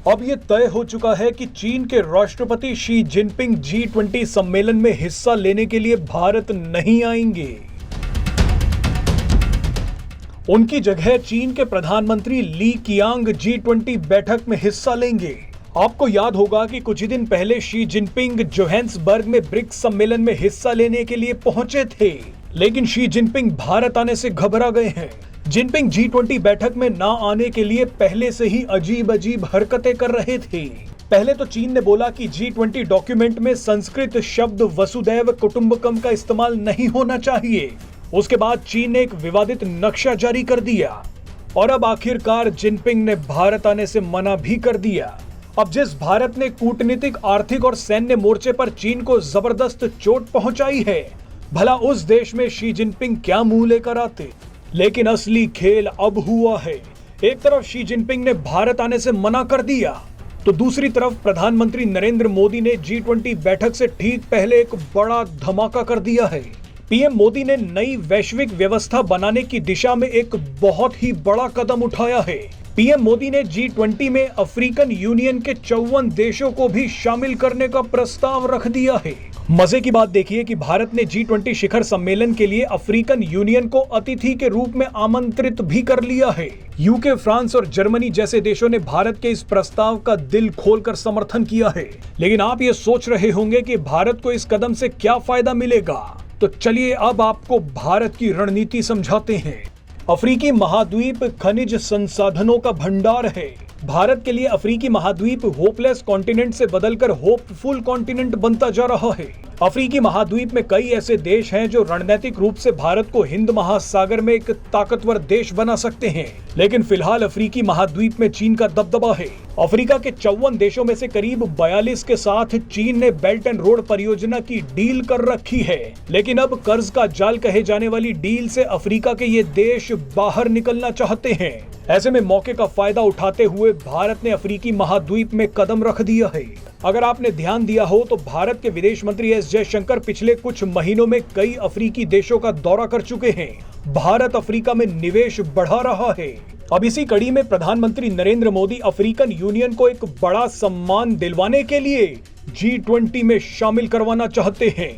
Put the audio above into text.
अब ये तय हो चुका है कि चीन के राष्ट्रपति शी जिनपिंग G20 सम्मेलन में हिस्सा लेने के लिए भारत नहीं आएंगे। उनकी जगह चीन के प्रधानमंत्री ली कियांग G20 बैठक में हिस्सा लेंगे। आपको याद होगा कि कुछ ही दिन पहले शी जिनपिंग जोहान्सबर्ग में ब्रिक्स सम्मेलन में हिस्सा लेने के लिए पहुंचे थे, लेकिन शी जिनपिंग भारत आने से घबरा गए हैं। जिनपिंग G20 बैठक में ना आने के लिए पहले से ही अजीब अजीब हरकतें कर रहे थे। पहले तो चीन ने बोला कि G20 डॉक्यूमेंट में संस्कृत शब्द वसुदैव कुटुंबकम का इस्तेमाल नहीं होना चाहिए। उसके बाद चीन ने एक विवादित नक्शा जारी कर दिया और अब आखिरकार जिनपिंग ने भारत आने से मना भी कर दिया। अब जिस भारत ने कूटनीतिक, आर्थिक और सैन्य मोर्चे पर चीन को जबरदस्त चोट पहुंचाई है, भला उस देश में शी जिनपिंग क्या मुंह लेकर आते। लेकिन असली खेल अब हुआ है। एक तरफ शी जिनपिंग ने भारत आने से मना कर दिया, तो दूसरी तरफ प्रधानमंत्री नरेंद्र मोदी ने G20 बैठक से ठीक पहले एक बड़ा धमाका कर दिया है। पीएम मोदी ने नई वैश्विक व्यवस्था बनाने की दिशा में एक बहुत ही बड़ा कदम उठाया है। पीएम मोदी ने G20 में अफ्रीकन यूनियन के 54 देशों को भी शामिल करने का प्रस्ताव रख दिया है। मजे की बात देखिए कि भारत ने G20 शिखर सम्मेलन के लिए अफ्रीकन यूनियन को अतिथि के रूप में आमंत्रित भी कर लिया है। यूके, फ्रांस और जर्मनी जैसे देशों ने भारत के इस प्रस्ताव का दिल खोलकर समर्थन किया है। लेकिन आप ये सोच रहे होंगे कि भारत को इस कदम से क्या फायदा मिलेगा, तो चलिए अब आपको भारत की रणनीति समझाते हैं। अफ्रीकी महाद्वीप खनिज संसाधनों का भंडार है। भारत के लिए अफ्रीकी महाद्वीप होपलेस कॉन्टिनेंट से बदलकर होपफुल कॉन्टिनेंट बनता जा रहा है। अफ्रीकी महाद्वीप में कई ऐसे देश हैं जो रणनीतिक रूप से भारत को हिंद महासागर में एक ताकतवर देश बना सकते हैं, लेकिन फिलहाल अफ्रीकी महाद्वीप में चीन का दबदबा है। अफ्रीका के 54 देशों में से करीब 42 के साथ चीन ने बेल्ट एंड रोड परियोजना की डील कर रखी है, लेकिन अब कर्ज का जाल कहे जाने वाली डील से अफ्रीका के ये देश बाहर निकलना चाहते हैं। ऐसे में मौके का फायदा उठाते हुए भारत ने अफ्रीकी महाद्वीप में कदम रख दिया है। अगर आपने ध्यान दिया हो तो भारत के विदेश मंत्री एस जयशंकर पिछले कुछ महीनों में कई अफ्रीकी देशों का दौरा कर चुके हैं। भारत अफ्रीका में निवेश बढ़ा रहा है। अब इसी कड़ी में प्रधानमंत्री नरेंद्र मोदी अफ्रीकन यूनियन को एक बड़ा सम्मान दिलवाने के लिए G20 में शामिल करवाना चाहते हैं।